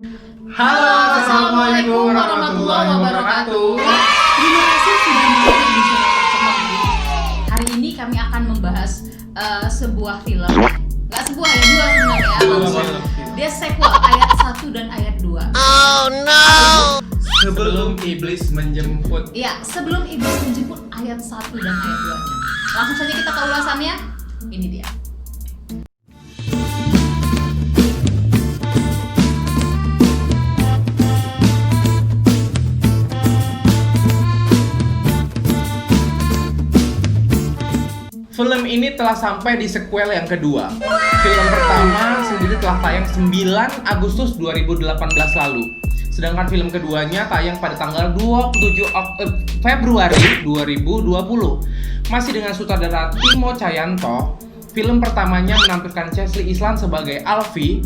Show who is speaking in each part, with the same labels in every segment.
Speaker 1: Halo, assalamualaikum warahmatullahi wabarakatuh.
Speaker 2: Terima kasih sudah mampir di channel Tercepat. Hari ini kami akan membahas sebuah film. Nggak sebuah ya, dua sebenarnya. Dia sequel ayat 1 dan ayat 2.
Speaker 3: Oh no!
Speaker 1: Sebelum iblis menjemput.
Speaker 2: Iya, sebelum iblis menjemput ayat 1 dan ayat 2-nya. Langsung saja kita ke ulasannya. Ini dia.
Speaker 1: Film ini telah sampai di sequel yang kedua. Film pertama sendiri telah tayang 9 Agustus 2018 lalu. Sedangkan film keduanya tayang pada tanggal 27 Februari 2020. Masih dengan sutradara Timo Tjahjanto. Film pertamanya menampilkan Chelsea Islan sebagai Alfie,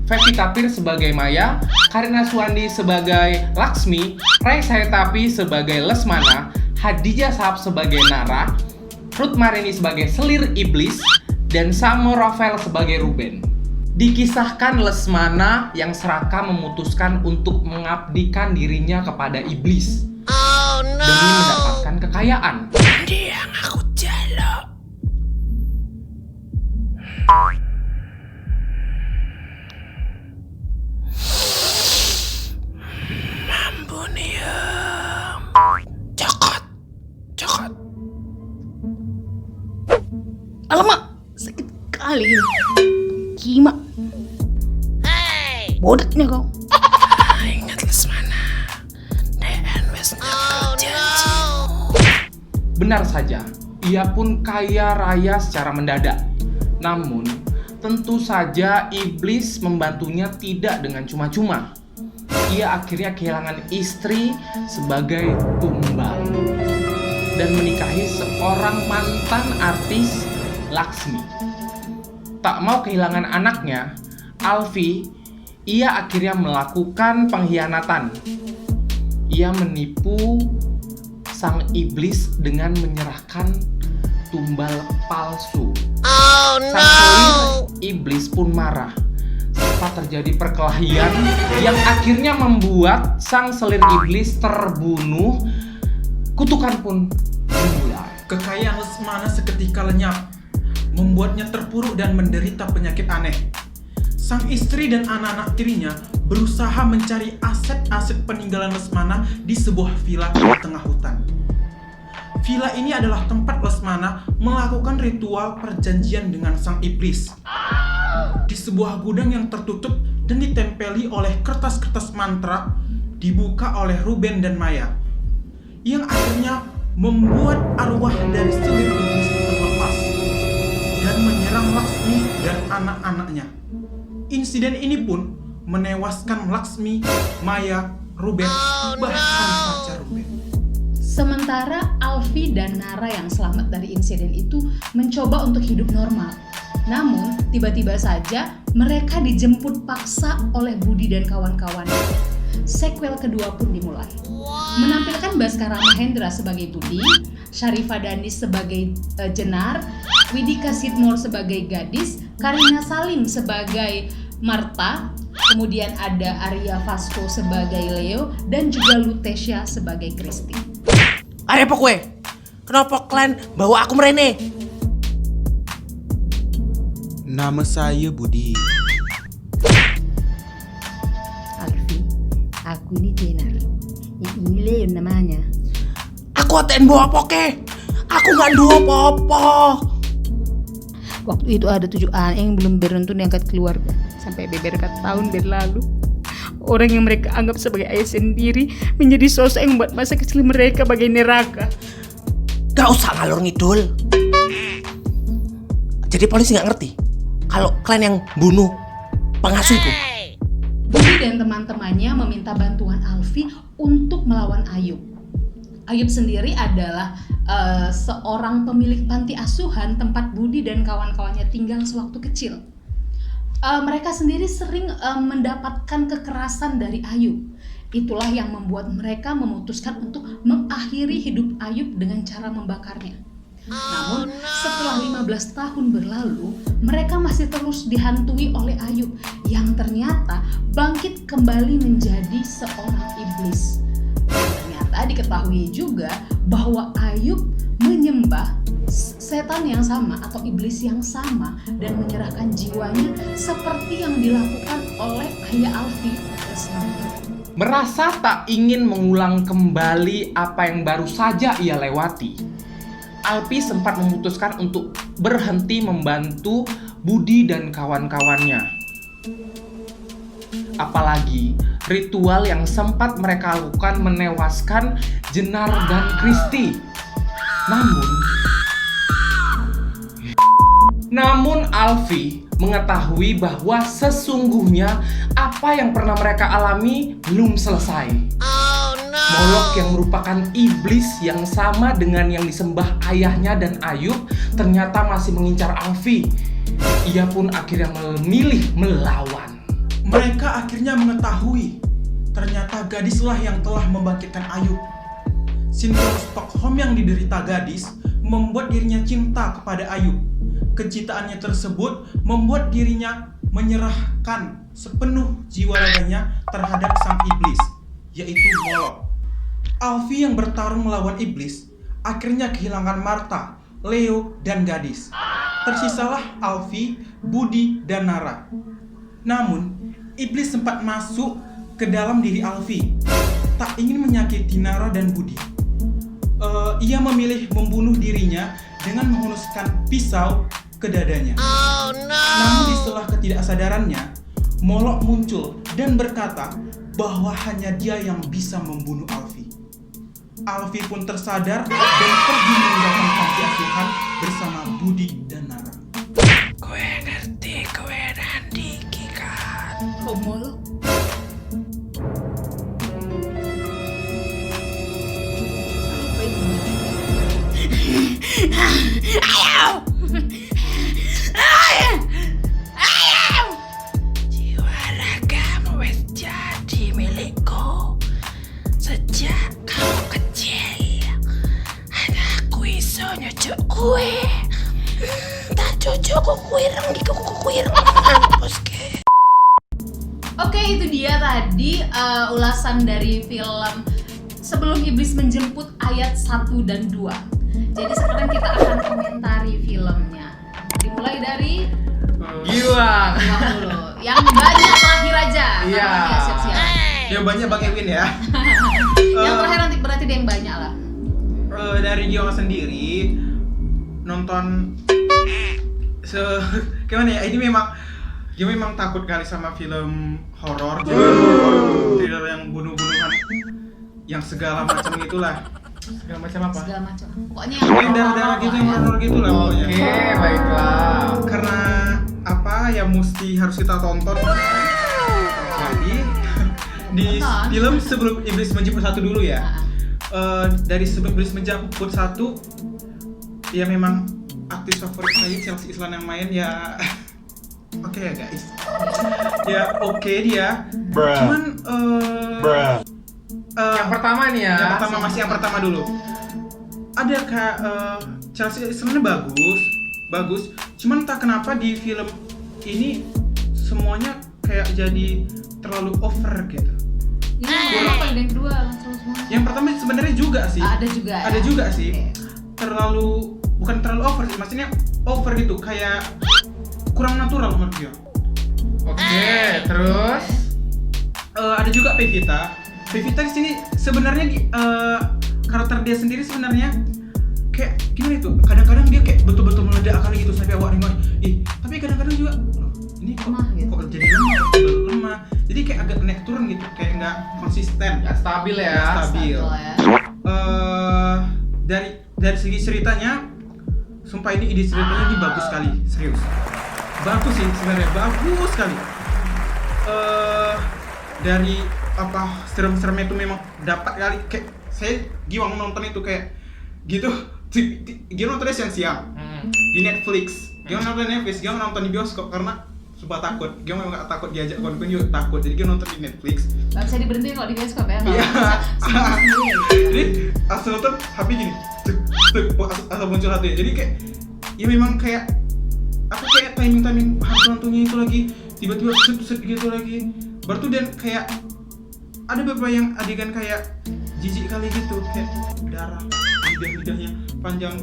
Speaker 1: Pevita Pierce sebagai Maya, Karina Suwandi sebagai Laksmi, Ray Sahetapy sebagai Lesmana, Hadijah Shahab sebagai Nara, Ruth Marini sebagai selir iblis, dan Samo Rafael sebagai Ruben. Dikisahkan Lesmana yang serakah memutuskan untuk mengabdikan dirinya kepada iblis
Speaker 3: Oh no!
Speaker 1: demi mendapatkan kekayaan.
Speaker 3: Dia ngaku jalo. Ampun ya. Cokot.
Speaker 2: Alamak, sakit kali ini. Kima,
Speaker 3: Hey!
Speaker 2: bodaknya kau.
Speaker 3: Ingat Lesmana. DN wes janji.
Speaker 1: Benar saja, ia pun kaya raya secara mendadak. Namun, tentu saja iblis membantunya tidak dengan cuma-cuma. Ia akhirnya kehilangan istri sebagai tumbal dan menikahi seorang mantan artis, Laksmi. Tak mau kehilangan anaknya, Alfie, ia akhirnya melakukan pengkhianatan. Ia menipu sang iblis dengan menyerahkan tumbal palsu.
Speaker 3: Oh
Speaker 1: Sang
Speaker 3: no!
Speaker 1: selir iblis pun marah. Sempat terjadi perkelahian yang akhirnya membuat sang selir iblis terbunuh. Kutukan pun dimulai.
Speaker 4: Kekayaan Lesmana seketika lenyap, membuatnya terpuruk dan menderita penyakit aneh. Sang istri dan anak-anak tirinya berusaha mencari aset-aset peninggalan Lesmana di sebuah villa di tengah hutan. Villa ini adalah tempat Lesmana melakukan ritual perjanjian dengan sang iblis. Di sebuah gudang yang tertutup dan ditempeli oleh kertas-kertas mantra, dibuka oleh Ruben dan Maya, yang akhirnya membuat arwah dari selir iblis terlepas dan menyerang Laksmi dan anak-anaknya. Insiden ini pun menewaskan Laksmi, Maya, Ruben, bahkan pacar Ruben.
Speaker 2: Sementara Alfie dan Nara yang selamat dari insiden itu mencoba untuk hidup normal. Namun, tiba-tiba saja mereka dijemput paksa oleh Budi dan kawan-kawannya. Sequel kedua pun dimulai. Menampilkan Baskara Mahendra sebagai Budi, Sharifah Danis sebagai Jenar, Widika Sidmore sebagai Gadis, Karina Salim sebagai Marta, kemudian ada Arya Vasco sebagai Leo, dan juga Lutesia sebagai Kristi.
Speaker 3: Are apa kue? Kenapa kalian bawa aku merene?
Speaker 4: Nama saya Budi.
Speaker 2: Alfie, aku ini Jenar. Yang ini Leo namanya.
Speaker 3: Aku aten bawa apa ke? Aku nggak dua apa-apa.
Speaker 2: Waktu itu ada 7 anak yang belum beruntung diangkat keluarga sampai beberapa tahun berlalu. Orang yang mereka anggap sebagai ayah sendiri menjadi sosok yang membuat masa kecil mereka bagai neraka.
Speaker 3: Gak usah ngalor ngidul. Jadi polisi nggak ngerti kalau kalian yang bunuh pengasuhku.
Speaker 2: Budi dan teman-temannya meminta bantuan Alfie untuk melawan Ayub. Ayub sendiri adalah seorang pemilik panti asuhan tempat Budi dan kawan-kawannya tinggal sewaktu kecil. Mereka sendiri sering mendapatkan kekerasan dari Ayub. Itulah yang membuat mereka memutuskan untuk mengakhiri hidup Ayub dengan cara membakarnya. Namun setelah 15 tahun berlalu, mereka masih terus dihantui oleh Ayub yang ternyata bangkit kembali menjadi seorang iblis. Dan ternyata diketahui juga bahwa Ayub menyembah setan yang sama atau iblis yang sama dan menyerahkan jiwanya seperti yang dilakukan oleh Ayah Alfi tersebut.
Speaker 1: Merasa tak ingin mengulang kembali apa yang baru saja ia lewati, Alfi sempat memutuskan untuk berhenti membantu Budi dan kawan-kawannya. Apalagi ritual yang sempat mereka lakukan menewaskan Jenar dan Kristi. Namun Alfi mengetahui bahwa sesungguhnya apa yang pernah mereka alami belum selesai. Molok yang merupakan iblis yang sama dengan yang disembah ayahnya dan Ayub ternyata masih mengincar Alfi. Ia pun akhirnya memilih melawan.
Speaker 4: Mereka akhirnya mengetahui ternyata gadislah yang telah membangkitkan Ayub. Sindrom Stockholm yang diderita gadis membuat dirinya cinta kepada Ayub. Kecintaannya tersebut membuat dirinya menyerahkan sepenuh jiwa raganya terhadap sang iblis, yaitu Molok. Alfi yang bertarung melawan iblis akhirnya kehilangan Martha, Leo, dan gadis. Tersisalah Alfi, Budi, dan Nara. Namun, iblis sempat masuk ke dalam diri Alfi. Tak ingin menyakiti Nara dan Budi. Ia memilih membunuh dirinya dengan menghunuskan pisau ke dadanya. Namun di setelah ketidaksadarannya, Molok muncul dan berkata bahwa hanya dia yang bisa membunuh Alfi. Alfi pun tersadar dan pergi meninggalkan panti asuhan bersama Budi dan Nara.
Speaker 3: Gue ngerti gue nanti kan.
Speaker 2: Oh, Molok.
Speaker 3: Ayo! Ayo! Jiwa ragamu wes jadi milikku. Sejak kamu kecil, anakku iso nyucuk kue. Tak cucuk kuireng di kuireng mampus ke.
Speaker 2: Oke, itu dia tadi ulasan dari film Sebelum Iblis Menjemput ayat 1 dan 2. Jadi sekarang kita akan komentari filmnya. Dimulai dari
Speaker 1: Giwang.
Speaker 2: Giwang dulu. Yang banyak terakhir aja.
Speaker 1: Iya.
Speaker 2: Ya, siap-siap.
Speaker 4: Yang banyak Bang Ewin ya.
Speaker 2: Yang terakhir nanti berarti dia yang banyak lah.
Speaker 4: Dari Giwang sendiri nonton gimana ya? Ini dia memang takut kali sama film horor, thriller yang bunuh-bunuhan, yang segala macam itulah.
Speaker 1: Segala macam apa?
Speaker 2: Segala macam. Pokoknya
Speaker 4: Yang darah-darah gitu, yang horor gitu lah pokoknya.
Speaker 1: Oke, baiklah.
Speaker 4: Karena apa ya mesti harus kita tonton. Jadi di
Speaker 2: Tonton.
Speaker 4: film Sebelum Iblis Menjemput 1 dulu ya. Dari Sebelum Iblis Menjemput 1 ya memang artis favorit saya Chelsea Islan yang main ya. Oke ya guys. Ya oke dia. Cuman
Speaker 1: Yang pertama nih ya.
Speaker 4: masih yang pertama dulu. Ada kayak Chelsea Islannya bagus. Cuman entah kenapa di film ini semuanya kayak jadi terlalu over gitu.
Speaker 2: Ini apa yang kedua langsung semua.
Speaker 4: Yang pertama sebenarnya juga sih.
Speaker 2: Ada juga.
Speaker 4: Ada
Speaker 2: ya?
Speaker 4: juga sih.
Speaker 2: Oke.
Speaker 4: Bukan terlalu over sih, maksudnya over gitu, kayak kurang natural menurut gue.
Speaker 1: Oke, terus
Speaker 4: Ada juga Pevita di sini sebenarnya karakter dia sendiri sebenarnya kayak gimana itu? Kadang-kadang dia kayak betul-betul meledak kali gitu sampai awak nengok. Tapi kadang-kadang juga loh, ini
Speaker 2: Lemah gitu.
Speaker 4: kok jadi lemah. Jadi kayak agak naik turun gitu, kayak nggak konsisten.
Speaker 1: nggak stabil ya.
Speaker 4: Nggak stabil.
Speaker 2: Satu ya.
Speaker 4: Dari segi ceritanya, sumpah ini ide ceritanya ini bagus sekali, serius. Bagus sih sebenarnya, bagus sekali. Dari apa serem-seremnya itu memang dapat kali, kayak saya Giwang nonton itu kayak gitu. Dia nontonnya siang-siang di Netflix. Giwang nonton Netflix, Giwang nonton di bioskop karena sumpah takut. Giwang memang gak takut diajak kawan-kawan juga takut. Jadi Giwang nonton di Netflix.
Speaker 2: Gak bisa diberhentiin kalau di bioskop ya. Nggak
Speaker 4: Iya.
Speaker 2: bisa sendiri.
Speaker 4: Jadi asal nonton HP gini. asal muncul hantunya. Jadi kayak ya memang kayak aku kayak timing hantu-hantunya itu lagi tiba-tiba set gitu lagi. Baru tuh dan kayak ada beberapa yang adegan kayak jijik kali gitu, kayak darah, lidahnya panjang.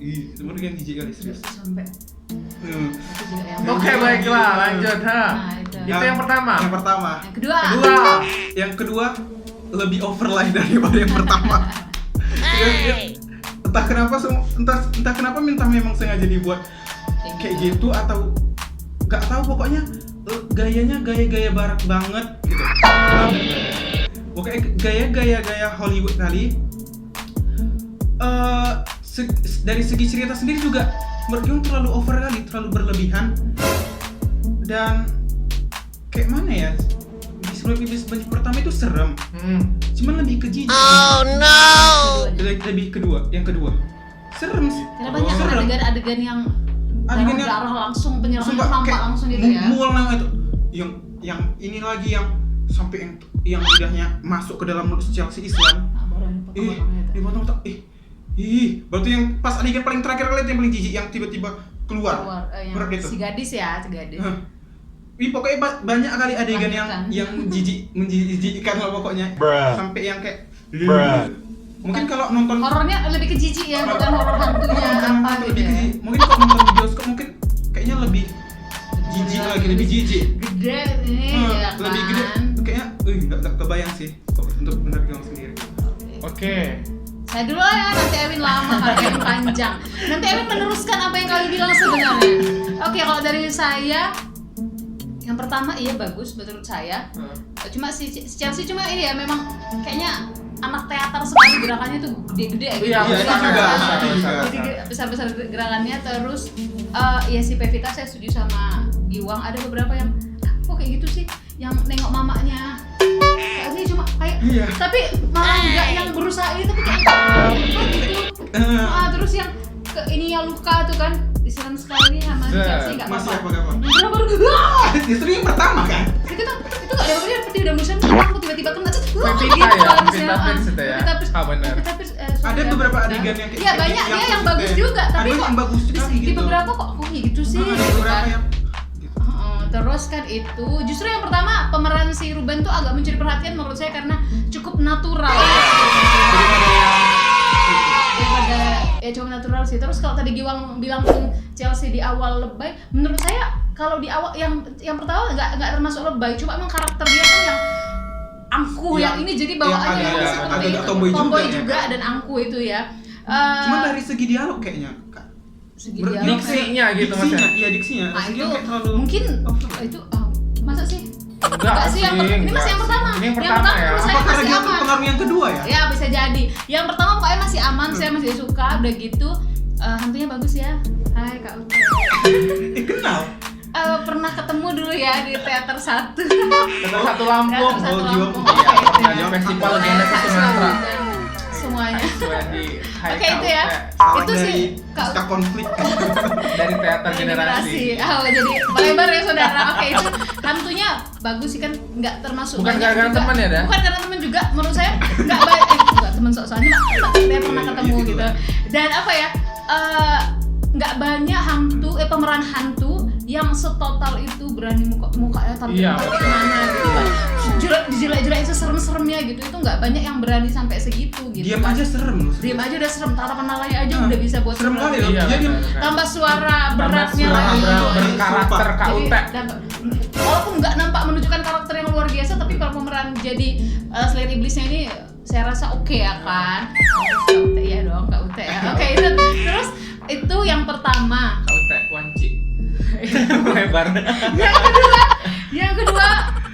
Speaker 4: Ih, sebenarnya yang jijik kali serius.
Speaker 2: Sampai itu juga yang
Speaker 1: Oke, baiklah, lanjut ha.
Speaker 2: Nah, itu.
Speaker 1: Itu yang pertama.
Speaker 4: Yang pertama.
Speaker 2: Yang kedua.
Speaker 4: Yang kedua lebih overlay daripada yang pertama. Entah kenapa entah kenapa minta memang sengaja dibuat kayak gitu atau nggak tahu, pokoknya gayanya gaya barat banget gitu. Pokoknya gaya Hollywood kali. Dari segi cerita sendiri juga menurut terlalu over kali, terlalu berlebihan. Dan kayak mana ya? Di sebelum episode pertama itu serem. Cuman lebih ke jijik.
Speaker 3: Oh no.
Speaker 4: Yang kedua. Serem sih.
Speaker 2: Karena banyak kan adegan yang darah langsung, penyerahan nampak langsung gitu ya.
Speaker 4: Mual nama itu. Yang ini lagi yang sampai yang lidahnya masuk ke dalam mulut Chelsea Islam. Dipotong. Baru yang pas adegan paling terakhir kali itu yang paling jijik, yang tiba-tiba keluar.
Speaker 2: Si gadis.
Speaker 4: Pokoknya banyak kali adegan yang menjijikkan lah pokoknya. Sampai yang kayak mungkin kalau nonton
Speaker 2: horornya lebih ke jijik ya, bukan horor hantunya apa gitu ya.
Speaker 4: Mungkin kalau nonton di bioskop mungkin kayaknya lebih jijik lagi, lebih jijik.
Speaker 2: Gede nih ya kan.
Speaker 4: Lebih gede. Kayaknya enggak kebayang sih untuk benar Gilang sendiri.
Speaker 1: Oke.
Speaker 2: Saya dulu ya, nanti Ewin lama kan, Ewin panjang. Nanti Ewin meneruskan apa yang kalian bilang sebenarnya. Oke, kalau dari saya yang pertama iya bagus menurut saya. Cuma si Chelsea cuma ini ya memang kayaknya anak teater sekali, gerakannya tuh gede-gede gitu.
Speaker 1: Iya,
Speaker 2: besar-besar gerakannya. Terus ya si Pevita saya setuju sama Giwang, ada beberapa yang kok kayak gitu sih, yang nengok mamanya kayaknya cuma kayak tapi malah enggak yang berusaha itu tapi kayak gitu. Terus yang ke ini yang luka tuh kan disiram sekali sama Chelsea enggak apa-apa. Yang baru
Speaker 4: justru yang pertama kan.
Speaker 2: Itu enggak ada apa-apa, seperti udah musim aku tiba-tiba kena
Speaker 4: Ada beberapa adegan yang kayak
Speaker 2: iya banyak ya yang bagus juga, tapi kok
Speaker 4: yang bagus sekali
Speaker 2: di
Speaker 4: gitu.
Speaker 2: beberapa kok gitu sih.
Speaker 4: Beberapa yang
Speaker 2: Terus kan itu justru yang pertama pemeran si Ruben tuh agak mencuri perhatian menurut saya karena cukup natural. Daripada ya cukup natural sih. Terus kalau tadi Giwang bilang Chelsea di awal lebay, menurut saya kalau di awal yang pertama nggak termasuk lebay, cuma emang karakter dia kan yang angkuh yang ini jadi bawaannya seperti itu, tomboy juga dan angkuh itu ya.
Speaker 4: Cuma dari segi dialog kayaknya
Speaker 1: diksinya gitu maksudnya.
Speaker 4: Iya diksinya.
Speaker 2: Nah itu
Speaker 4: terlalu
Speaker 2: mungkin itu masa sih?
Speaker 1: Enggak
Speaker 2: sih ini masih yang pertama.
Speaker 1: Ini yang pertama ya.
Speaker 2: Menurut saya
Speaker 4: Apakah
Speaker 2: masih
Speaker 4: dia
Speaker 2: aman.
Speaker 4: pengaruh yang kedua ya?
Speaker 2: Ya bisa jadi. Yang pertama pokoknya masih aman, saya masih suka. Udah gitu hantunya bagus ya. Hai Kak Ute.
Speaker 4: Kenal?
Speaker 2: Pernah ketemu dulu ya di teater 1.
Speaker 1: Teater 1 Lampung.
Speaker 2: Teater 1 Lampung.
Speaker 1: Nah, di festival Legenda ke Sumatera.
Speaker 2: Semuanya.
Speaker 1: Oke,
Speaker 2: itu ya. Itu sih
Speaker 4: Kak konflik
Speaker 1: dari teater generasi.
Speaker 2: Jadi lebar ya saudara. Oke, itu hantunya bagus sih kan, nggak termasuk
Speaker 1: bukan
Speaker 2: banyak
Speaker 1: gara-gara
Speaker 2: juga.
Speaker 1: teman ya, Dan?
Speaker 2: Bukan karena teman juga, menurut saya nggak baik. Nggak teman soalnya dia pernah ketemu gitu. Dan apa ya? Nggak banyak hantu, pemeran hantu yang setotal itu berani mukanya tampil mana gitu kan. Jelek-jelek itu serem-seremnya gitu, itu nggak banyak yang berani sampai segitu gitu.
Speaker 4: Diam aja serem loh.
Speaker 2: Diam aja udah serem, tarapan lalai aja udah bisa buat
Speaker 4: serem kali loh.
Speaker 1: Iya,
Speaker 4: Jadi
Speaker 2: tambah suara beratnya lagi.
Speaker 1: Berkarakter KUT.
Speaker 2: Walaupun nggak nampak menunjukkan karakter yang luar biasa, tapi kalau pemeran jadi Slayer Iblisnya ini saya rasa oke ya kan. KUT ya dong, KUT ya. Oke, itu terus itu yang pertama.
Speaker 1: KUT Wanci. Lebar.
Speaker 2: Yang kedua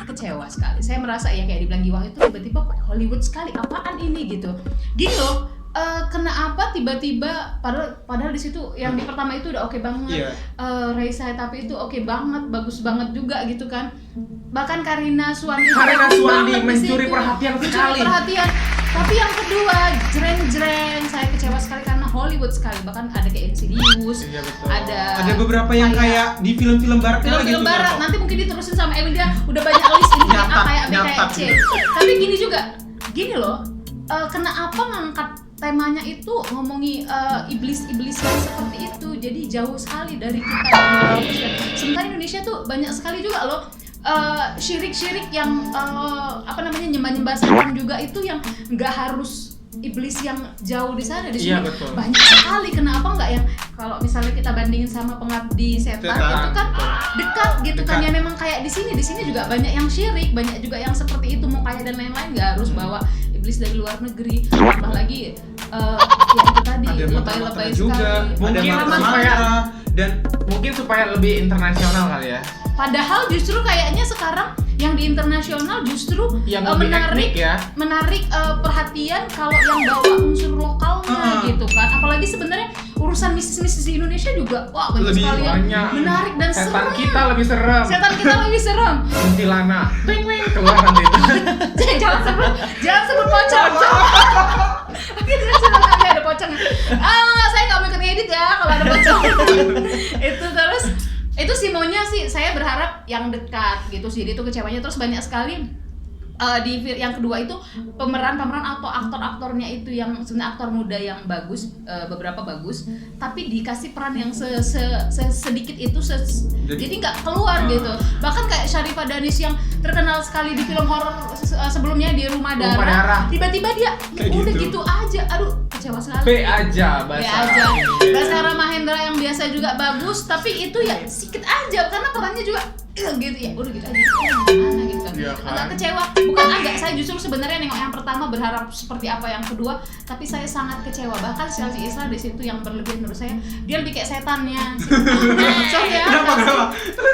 Speaker 2: kecewa sekali. Saya merasa ya kayak dibilang Giwang itu tiba-tiba kok Hollywood sekali. Apaan ini gitu. Gini loh. Kenapa tiba-tiba padahal di situ yang di pertama itu udah oke banget. Raisa tapi itu oke banget, bagus banget juga gitu kan. Bahkan Karina Suwandi
Speaker 1: mencuri perhatian sekali.
Speaker 2: Tapi yang kedua jreng saya kecewa sekali karena Hollywood sekali. Bahkan ada kayak Insidious.
Speaker 1: Iya, betul.
Speaker 2: Ada
Speaker 4: beberapa yang kayak di film-film barat
Speaker 2: film barat. Nanti mungkin diterusin sama Ewin, dia udah banyak list ini kayak A kayak B kayak C. Tapi gini loh. Kenapa ngangkat temanya itu ngomongi iblis-iblis yang seperti itu, jadi jauh sekali dari kita di Indonesia. Sementara Indonesia tuh banyak sekali juga loh syirik-syirik yang nyembah-nyembah setan juga itu yang nggak harus iblis yang jauh di sana, di sini
Speaker 1: Iya, betul.
Speaker 2: banyak sekali. Kenapa nggak yang kalau misalnya kita bandingin sama Pengabdi Setan itu kan dekat gitu kan, ya memang kayak di sini juga banyak yang syirik, banyak juga yang seperti itu, mau kaya dan lain-lain, nggak harus bawa iblis dari luar negeri. Tambah lagi ya itu tadi
Speaker 4: Ada
Speaker 2: lebay-lebay
Speaker 4: mata-mata
Speaker 2: sekali.
Speaker 4: juga,
Speaker 1: Mungkin
Speaker 4: ada
Speaker 2: Ramah-
Speaker 4: mata-mata, dan
Speaker 1: Mungkin supaya lebih internasional kali ya.
Speaker 2: Padahal justru kayaknya sekarang yang di internasional justru
Speaker 1: Yang lebih etnik ya.
Speaker 2: menarik perhatian kalau yang bawa unsur lokalnya gitu kan. Apalagi sebenarnya urusan mistis-mistis di Indonesia juga banyak
Speaker 4: Lebih
Speaker 2: sekali yang
Speaker 1: banyak.
Speaker 2: menarik dan
Speaker 1: Setan
Speaker 2: serem.
Speaker 1: kita lebih serem.
Speaker 2: Setan kita lebih serem.
Speaker 1: Kuntilanak. Wing wing keluar nanti itu.
Speaker 2: jangan sebut pocong. Oke, jangan sebut nanti ada pocong. Saya nggak mau ikut ngedit ya kalau ada pocong. Itu terus itu Simonya sih saya berharap yang dekat gitu sih, dia tuh kecewanya. Terus banyak sekali di yang kedua itu pemeran atau aktor-aktornya itu yang sebenarnya aktor muda yang bagus, beberapa bagus, tapi dikasih peran yang sedikit itu jadi nggak keluar gitu. Bahkan kayak Sharifah Danis yang terkenal sekali di film horor sebelumnya di Rumah Darah, tiba-tiba dia
Speaker 4: Kayak
Speaker 2: udah
Speaker 4: gitu.
Speaker 2: gitu aja, aduh kecewa sekali.
Speaker 1: B aja
Speaker 2: B
Speaker 1: bahasa.
Speaker 2: aja. Baskara Mahendra yang biasa juga bagus, tapi itu ya sedikit aja karena perannya juga gitu ya, udah gitu aja. Mana gitu kan.
Speaker 1: Iya kan?
Speaker 2: Agak kecewa. Bukan agak, saya justru sebenarnya nengok yang pertama berharap seperti apa yang kedua, tapi saya sangat kecewa. Bahkan Chelsea Islan di situ yang berlebihan menurut saya. Dia lebih kayak setannya. Sorry ya.
Speaker 4: Kenapa?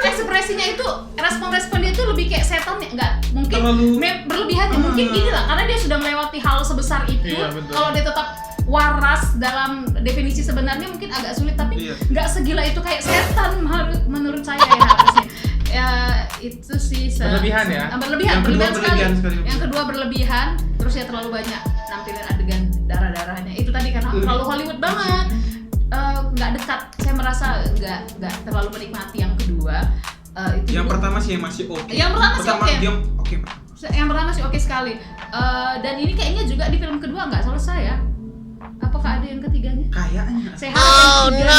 Speaker 2: Ekspresinya itu, respon dia itu lebih kayak setan ya, enggak mungkin
Speaker 4: Terlalu-
Speaker 2: berlebihan ya, mungkin gini lah, karena dia sudah melewati hal sebesar itu.
Speaker 1: Iya, betul.
Speaker 2: Kalau dia tetap waras dalam definisi sebenarnya mungkin agak sulit, tapi
Speaker 4: Iya.
Speaker 2: nggak segila itu kayak setan menurut saya ya harusnya. Ya itu sih
Speaker 1: Berlebihan ya?
Speaker 2: berlebihan
Speaker 4: Yang kedua
Speaker 2: sekali.
Speaker 4: berlebihan sekali.
Speaker 2: Yang kedua berlebihan, terus ya terlalu banyak nampilin adegan darah-darahnya itu tadi karena terlalu Hollywood banget. Nggak dekat, saya merasa nggak terlalu menikmati yang kedua. Itu
Speaker 4: yang
Speaker 2: juga-
Speaker 4: pertama sih masih oke.
Speaker 2: Yang pertama sih oke.
Speaker 4: Dia oke.
Speaker 2: yang pertama sih oke sekali. Dan ini kayaknya juga di film kedua nggak selesai ya. Apakah ada yang ketiganya?
Speaker 4: Kayaknya.
Speaker 2: Saya harap yang ketiganya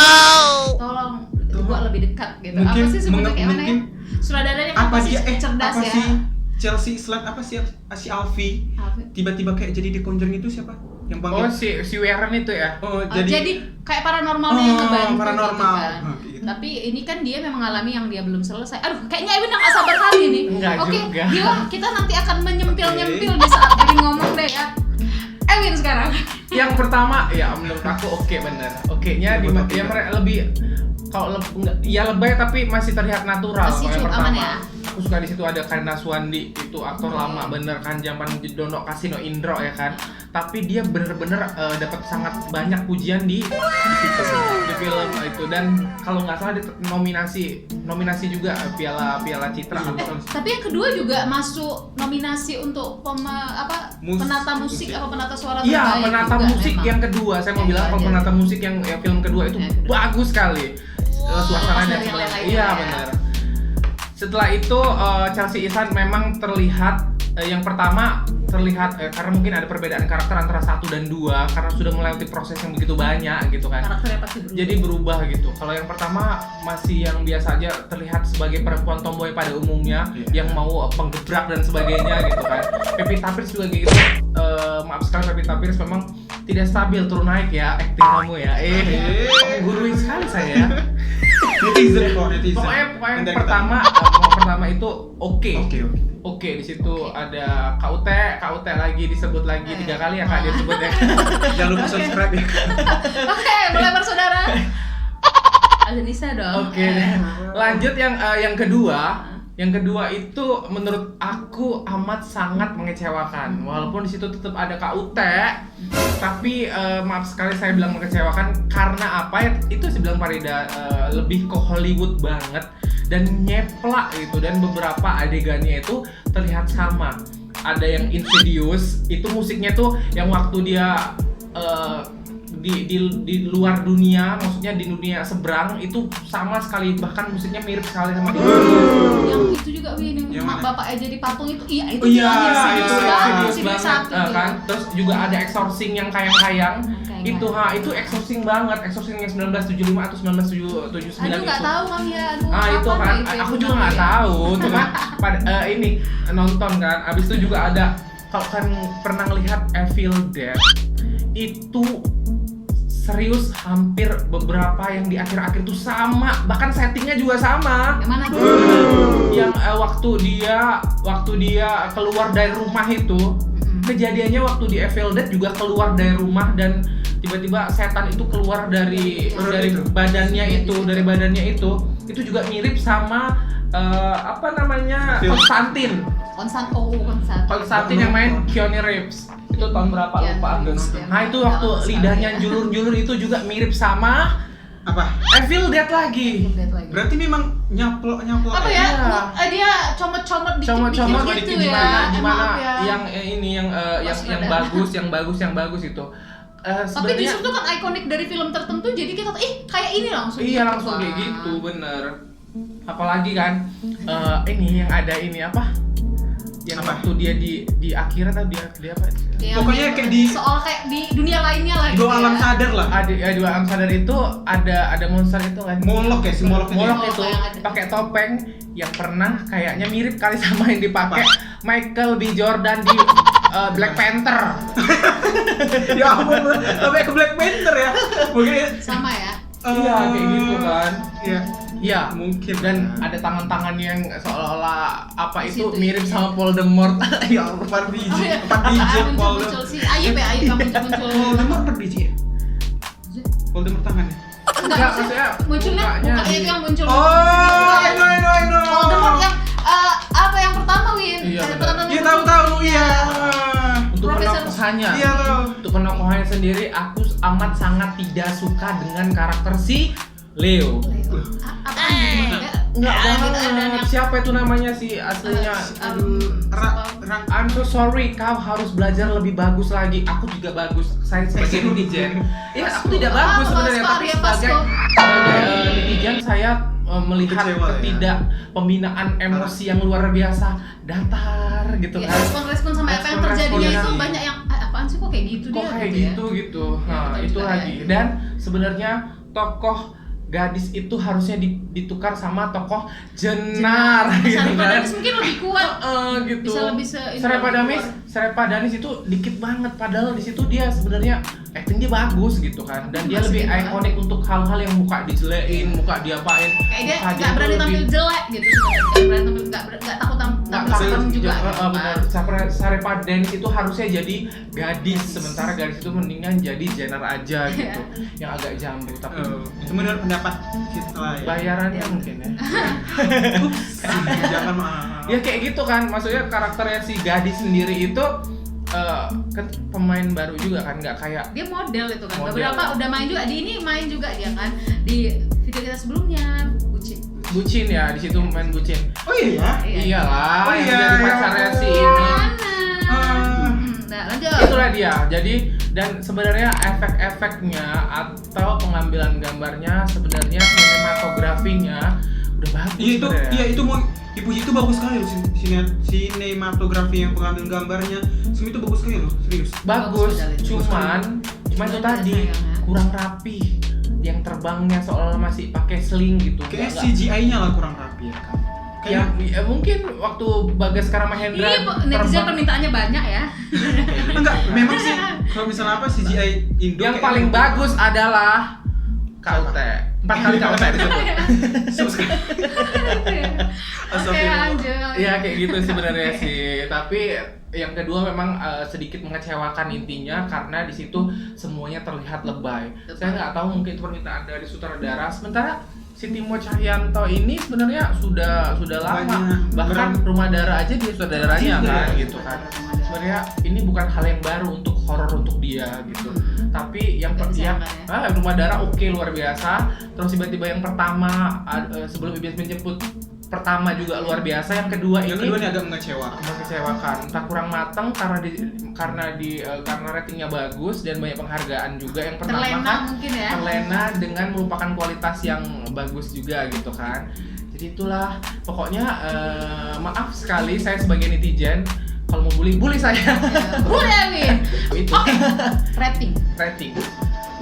Speaker 2: tolong dibuat lebih dekat gitu.
Speaker 4: Mungkin-
Speaker 2: Apa sih sebenarnya kayak mana ya?
Speaker 4: mungkin-
Speaker 2: Sutradaranya kan
Speaker 4: Apa
Speaker 2: pasti
Speaker 4: dia
Speaker 2: cerdas
Speaker 4: apa
Speaker 2: ya.
Speaker 4: sih Chelsea Islan apa sih si Alfie
Speaker 2: Apa?
Speaker 4: tiba-tiba kayak jadi di Conjuring itu siapa? Yang
Speaker 1: Oh
Speaker 4: panggil.
Speaker 1: si Warren itu ya.
Speaker 2: Jadi kayak paranormalnya yang ngebantu
Speaker 4: paranormal.
Speaker 2: gitu kan.
Speaker 4: Gitu.
Speaker 2: Tapi ini kan dia memang mengalami yang dia belum selesai. Aduh, kayaknya Ewin nggak sabar kali nih.
Speaker 1: Enggak
Speaker 2: Oke,
Speaker 1: juga.
Speaker 2: gila, kita nanti akan menyempil-nyempil di saat Ewin ngomong deh ya. Ewin sekarang.
Speaker 1: Yang pertama ya menurut aku oke bener. Oke-nya di
Speaker 4: Oke.
Speaker 1: ya mereka lebih kalau ya lebay tapi masih terlihat natural.
Speaker 2: Masih
Speaker 1: kalau yang
Speaker 2: cukup
Speaker 1: pertama.
Speaker 2: aman ya?
Speaker 1: Aku suka di situ ada Karina Suwandi, itu aktor lama bener kan, zaman Dono Kasino Indro ya kan. Tapi dia bener-bener dapat sangat banyak pujian di film itu, dan kalau nggak salah dia nominasi juga Piala Citra.
Speaker 2: Tapi yang kedua juga masuk nominasi untuk penata musik apa penata suara
Speaker 1: Iya,
Speaker 2: terbaik
Speaker 1: penata
Speaker 2: juga
Speaker 1: musik
Speaker 2: memang.
Speaker 1: yang kedua. Saya mau
Speaker 2: Ya,
Speaker 1: bilang kalau
Speaker 2: jadi-
Speaker 1: penata musik yang film kedua itu
Speaker 2: Ya, kedua.
Speaker 1: bagus sekali. Suasananya
Speaker 2: dari yang
Speaker 1: sebenarnya.
Speaker 2: lain-lain
Speaker 1: Iya,
Speaker 2: ya.
Speaker 1: benar. Setelah itu Chelsea Islan memang terlihat yang pertama terlihat karena mungkin ada perbedaan karakter antara 1 dan 2 karena sudah melewati proses yang begitu banyak gitu kan.
Speaker 2: Karakternya pasti berubah.
Speaker 1: Jadi berubah gitu. Kalau yang pertama masih yang biasa aja, terlihat sebagai perempuan tomboy pada umumnya yang mau penggebrak dan sebagainya gitu kan. Pevita Pierce juga gitu. Maaf sekali Pevita Pierce memang tidak stabil turun naik ya acting kamu ya. Menggurui sekali saya.
Speaker 4: Netizen kok, netizen.
Speaker 1: Pokoknya
Speaker 4: Bentar,
Speaker 1: yang
Speaker 4: kita-
Speaker 1: pertama itu oke.
Speaker 4: Oke.
Speaker 1: Oke, di situ ada KUT lagi disebut lagi 3 kali ya Kak dia sebut ya.
Speaker 4: Jangan lupa subscribe ya.
Speaker 2: Oke, mulai bersaudara. Azenisa dong.
Speaker 1: Oke, lanjut yang kedua. Yang kedua itu menurut aku amat sangat mengecewakan. Walaupun di situ tetap ada KUT, tapi maaf sekali saya bilang mengecewakan karena apa ya? Itu saya bilang Farida lebih ke Hollywood banget dan nyeplak gitu, dan beberapa adegannya itu terlihat sama. Ada yang Insidious, itu musiknya tuh yang waktu dia di luar dunia, maksudnya di dunia seberang itu sama sekali, bahkan musiknya mirip sekali sama di
Speaker 2: Yang itu juga Win,
Speaker 4: Yang
Speaker 2: yang
Speaker 4: mana?
Speaker 2: bapaknya jadi patung itu, iya itu
Speaker 4: Oh iya,
Speaker 2: serius
Speaker 4: itu
Speaker 2: banget,
Speaker 1: serius
Speaker 2: serius
Speaker 1: banget,
Speaker 2: satu tuh.
Speaker 1: kan. Terus juga ada exorcing yang kayang-kayang.
Speaker 2: Kayang-kayang.
Speaker 1: Itu exorcing banget, exorcing yang 1975 atau 1979
Speaker 2: Aduh nggak
Speaker 1: itu.
Speaker 2: tahu Kang ya, aduh.
Speaker 1: Itu
Speaker 2: kapan
Speaker 1: kan,
Speaker 2: ya itu
Speaker 1: aku
Speaker 2: ya
Speaker 1: juga nggak
Speaker 2: filmnya?
Speaker 1: tahu, cuma ini nonton kan. Abis itu juga ada, kalau kan pernah ngelihat Evil Dead itu serius hampir beberapa yang di akhir-akhir itu sama, bahkan settingnya juga sama.
Speaker 2: Yang mana tuh?
Speaker 1: Yang waktu dia keluar dari rumah itu, kejadiannya waktu di Evil Dead juga keluar dari rumah dan tiba-tiba setan itu keluar dari badannya itu juga mirip sama apa namanya,
Speaker 4: Film.
Speaker 1: Konstantin yang main Keanu Reeves. Itu tahun berapa
Speaker 2: Keanu
Speaker 1: lupa aku.
Speaker 2: Reeves, ya.
Speaker 1: Nah itu waktu
Speaker 2: Dalam sekali
Speaker 1: lidahnya
Speaker 2: ya.
Speaker 1: julur-julur itu juga mirip sama
Speaker 4: Apa?
Speaker 1: Evil Dead lagi.
Speaker 4: Berarti memang nyaplok
Speaker 2: Apa
Speaker 1: Iya.
Speaker 2: ya? Dia comot-comot
Speaker 1: Comot-comot
Speaker 2: dikit
Speaker 1: di
Speaker 2: gitu
Speaker 1: mana
Speaker 2: ya.
Speaker 1: mana
Speaker 2: Maaf ya.
Speaker 1: yang ini yang
Speaker 2: Waspada.
Speaker 1: yang bagus itu.
Speaker 2: Tapi
Speaker 1: Sebenarnya
Speaker 2: justru tuh kan ikonik dari film tertentu, jadi kita tuh kayak ini langsung.
Speaker 1: iya
Speaker 2: gitu,
Speaker 1: langsung kayak
Speaker 2: Bang.
Speaker 1: gitu, bener. Apalagi kan ini yang ada ini apa? Yang
Speaker 4: Apa?
Speaker 1: waktu dia di akhirat atau di apa?
Speaker 2: Yang
Speaker 4: Pokoknya kayak di-
Speaker 2: soal kayak di dunia lainnya lah gitu
Speaker 4: dua alam
Speaker 2: ya.
Speaker 4: sadar lah.
Speaker 1: Di alam sadar itu ada monster itu kan.
Speaker 4: Molok ya, si Molok ini.
Speaker 1: Molok
Speaker 2: Oh,
Speaker 1: itu
Speaker 2: yang ada.
Speaker 1: pakai topeng yang pernah kayaknya mirip kali sama yang dipakai Michael B. Jordan di Black Panther.
Speaker 4: Ya ampun, sampai ke Black Panther ya. Mungkin
Speaker 2: Sama ya.
Speaker 1: Iya, kayak gitu kan.
Speaker 4: Iya.
Speaker 1: Iya,
Speaker 4: Mungkin.
Speaker 1: dan ada tangan-tangan yang seolah-olah apa
Speaker 2: Di
Speaker 1: itu
Speaker 2: situ,
Speaker 1: mirip
Speaker 2: iya.
Speaker 1: sama Voldemort. Ya Allah.
Speaker 4: 4 biji,
Speaker 2: Oh, iya.
Speaker 4: 4 biji
Speaker 2: Muncul-muncul si Ayub ya, Ayub yang muncul-muncul.
Speaker 4: Voldemort 4 biji ya? Voldemort tangannya.
Speaker 2: Enggak, maksudnya munculnya
Speaker 1: mukanya
Speaker 2: mukanya
Speaker 1: di-
Speaker 2: itu yang muncul.
Speaker 4: Oh, I know.
Speaker 2: Voldemort yang apa yang pertama Win?
Speaker 1: Iya,
Speaker 2: Yang
Speaker 1: benar.
Speaker 2: pertama
Speaker 4: Iya tahu, iya.
Speaker 1: Untuk
Speaker 2: Profesor-
Speaker 1: penokohannya.
Speaker 4: Iya tahu.
Speaker 1: Untuk penokohannya sendiri aku amat sangat tidak suka dengan karakter si Leo.
Speaker 2: Apa
Speaker 1: Enggak
Speaker 2: gitu,
Speaker 1: banget. Siapa itu namanya sih aslinya? I'm so sorry, kau harus belajar lebih bagus lagi. Aku juga bagus. Saya sebagai netizen. Iya, aku tidak bagus sebenarnya, tapi sebagai netizen saya melihat
Speaker 4: Kecewa, ya.
Speaker 1: pembinaan emosi yang luar biasa, datar gitu
Speaker 2: Ya,
Speaker 1: kan.
Speaker 2: respon-respon sama apa yang terjadinya
Speaker 1: Respon-responnya.
Speaker 2: itu banyak yang apaan sih kok kayak gitu
Speaker 1: Kok
Speaker 2: dia
Speaker 1: kayak
Speaker 2: gitu ya.
Speaker 1: gitu.
Speaker 2: Ya,
Speaker 1: Nah,
Speaker 2: betul
Speaker 1: itu
Speaker 2: juga
Speaker 1: lagi.
Speaker 2: ya.
Speaker 1: Dan sebenarnya tokoh gadis itu harusnya ditukar sama tokoh jenar gitu
Speaker 2: Saripah
Speaker 1: kan.
Speaker 2: Danis mungkin lebih kuat.
Speaker 1: Gitu.
Speaker 2: Bisa lebih
Speaker 1: Saripah Danis itu dikit banget, padahal di situ dia sebenarnya acting dia bagus gitu kan, dan dia lebih
Speaker 2: Masukin
Speaker 1: ikonik untuk hal-hal yang muka dijelein, muka diapain,
Speaker 2: Kayak dia
Speaker 1: muka
Speaker 2: nggak berani
Speaker 1: tuh
Speaker 2: tampil
Speaker 1: lebih-
Speaker 2: jelek gitu sebenarnya. Nggak berani tampil, nggak takut tampil
Speaker 1: nggak
Speaker 2: serem juga.
Speaker 1: juga,
Speaker 2: gitu,
Speaker 1: benar.
Speaker 2: kan.
Speaker 1: Saripah Danis itu harusnya jadi gadis, sementara gadis itu mendingan jadi jenar aja gitu, yang agak jambu, tapi
Speaker 4: Itu menurut pendapat kita lah ya.
Speaker 1: bayarannya
Speaker 2: Ya.
Speaker 1: mungkin ya.
Speaker 4: Jangan maaf.
Speaker 1: Ya kayak gitu kan, maksudnya karakternya si gadis sendiri itu kan pemain baru juga kan, nggak kayak
Speaker 2: Dia model itu kan.
Speaker 1: Model.
Speaker 2: Beberapa udah main juga, di ini main juga dia kan di video kita sebelumnya Bucin.
Speaker 1: bucin ya, di situ main bucin.
Speaker 4: Oh iya.
Speaker 1: Iyalah,
Speaker 4: Oh
Speaker 1: yang
Speaker 4: iya,
Speaker 1: jadi
Speaker 4: ya
Speaker 1: pacarnya si
Speaker 4: ampun.
Speaker 1: ini.
Speaker 2: Nah, lanjut.
Speaker 1: Itulah dia. Jadi dan sebenarnya efek-efeknya atau pengambilan gambarnya sebenarnya sinematografinya udah bagus.
Speaker 4: Iya itu,
Speaker 1: sebenarnya.
Speaker 4: iya itu mau dipuji, itu bagus sekali loh, sinematografi yang pengambil gambarnya, semua itu bagus sekali loh, serius.
Speaker 1: bagus,
Speaker 2: Bagus,
Speaker 1: cuman
Speaker 2: Cuman
Speaker 1: itu
Speaker 2: dia
Speaker 1: tadi
Speaker 2: sayang, ya.
Speaker 1: kurang rapi. Yang terbangnya soal masih pakai sling gitu.
Speaker 4: Kayak
Speaker 1: Nggak-
Speaker 4: CGI-nya lah kurang rapi ya kan.
Speaker 1: ya, ya mungkin waktu Bagaskara Mahendra
Speaker 2: Ini netizen permintaannya banyak ya.
Speaker 4: Enggak, memang sih kalau misalnya apa CGI Indo
Speaker 1: yang
Speaker 4: kayak
Speaker 1: paling
Speaker 4: gitu.
Speaker 1: bagus adalah KUT. 4 kali KUT disebut.
Speaker 2: Oke, lanjut.
Speaker 1: Ya kayak gitu sebenarnya sih. Tapi yang kedua memang sedikit mengecewakan intinya karena di situ semuanya terlihat lebay. Saya nggak tahu mungkin itu permintaan dari sutradara. Sementara si Timo Cahyanto ini sebenarnya sudah lama,
Speaker 4: Banyak.
Speaker 1: bahkan Rumah Dara aja dia sutradaranya
Speaker 4: Iya.
Speaker 1: kan gitu kan. Sebenarnya ini bukan hal yang baru untuk horor untuk dia gitu. Tapi yang
Speaker 2: Nggak
Speaker 1: yang
Speaker 2: disangka ya.
Speaker 1: Rumah Dara oke luar biasa. Terus tiba-tiba yang pertama sebelum Iblis Menjemput pertama juga luar biasa, yang kedua
Speaker 4: Yang
Speaker 1: ini
Speaker 4: kedua ini agak mengecewakan.
Speaker 1: mengecewakan, entah kurang matang karena ratingnya bagus dan banyak penghargaan juga. Yang pertama
Speaker 2: Terlena
Speaker 1: kan
Speaker 2: mungkin ya.
Speaker 1: terlena dengan merupakan kualitas yang bagus juga gitu kan. Jadi itulah pokoknya maaf sekali saya sebagai netizen kalau mau bully saya.
Speaker 2: Ya, boleh Amin.
Speaker 1: Itu
Speaker 2: Oke, rating.
Speaker 1: rating.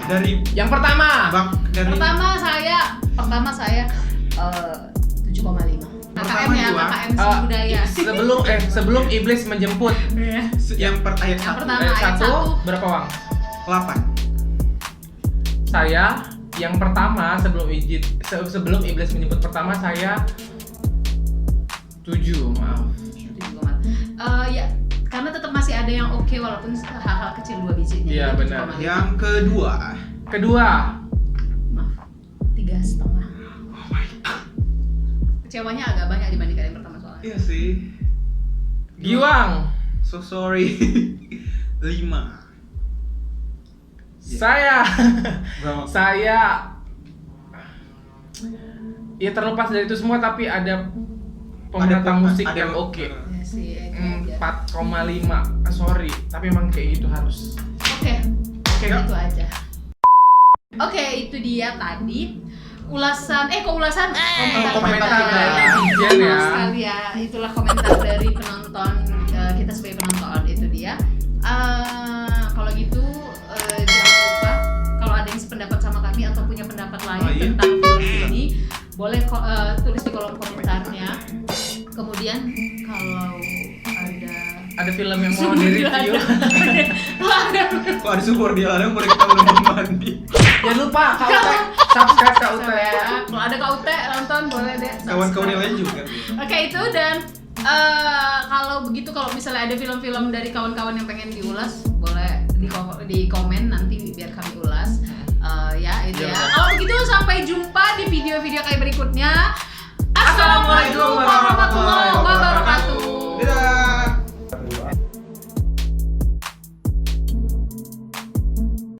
Speaker 4: Dari
Speaker 1: Yang pertama
Speaker 2: Pertama saya 7,5. KKM ya,
Speaker 4: dua.
Speaker 2: KKM si budaya.
Speaker 1: sebelum iblis menjemput.
Speaker 4: yang ayat
Speaker 2: Yang
Speaker 4: 1
Speaker 2: pertama.
Speaker 1: Ayat
Speaker 2: ayat
Speaker 1: 1
Speaker 2: satu.
Speaker 1: berapa Wang?
Speaker 4: 8.
Speaker 1: Saya yang pertama sebelum iblis menjemput pertama saya 7, maaf.
Speaker 2: 7,5. Ya, karena tetap masih ada yang oke walaupun hal-hal kecil 2 bijinya.
Speaker 1: Iya,
Speaker 2: Jadi
Speaker 1: benar.
Speaker 2: 7,5.
Speaker 4: Yang kedua.
Speaker 1: Kedua,
Speaker 2: Maaf, 3,5. Kecewanya agak banyak dibandingkan yang pertama soalnya.
Speaker 4: Iya sih.
Speaker 1: Giwang.
Speaker 4: So sorry. 5.
Speaker 1: Saya
Speaker 4: Berapa?
Speaker 1: ya terlepas dari itu semua tapi ada pemerhati musik
Speaker 4: ada-
Speaker 1: yang oke.
Speaker 2: Ya sih, itu aja.
Speaker 1: 4,5. Sorry, tapi emang kayak gitu harus.
Speaker 2: Oke,
Speaker 1: Oke.
Speaker 2: itu aja. Oke, itu dia tadi ulasan komentar
Speaker 1: dari netizen ya.
Speaker 2: sekali ya. Itulah komentar dari penonton, kita sebagai penonton. Itu dia. Kalau gitu jangan lupa kalau ada yang sependapat sama kami atau punya pendapat lain tentang film ini, boleh tulis di kolom komentarnya. Kemudian kalau
Speaker 1: Ada film yang mau di-review.
Speaker 4: Kok ada support dia ada boleh kita belum mandi.
Speaker 1: Jangan lupa KUT, subscribe KUT.
Speaker 2: Kalau ada KUT nonton boleh deh.
Speaker 4: Kawan-kawan yang lain juga.
Speaker 2: Oke, itu dan kalau begitu, kalau misalnya ada film-film dari kawan-kawan yang pengen diulas, boleh di komen nanti biar kami ulas. Ya itu ya. Kalau begitu sampai jumpa di video-video kayak berikutnya. Assalamualaikum warahmatullahi wabarakatuh.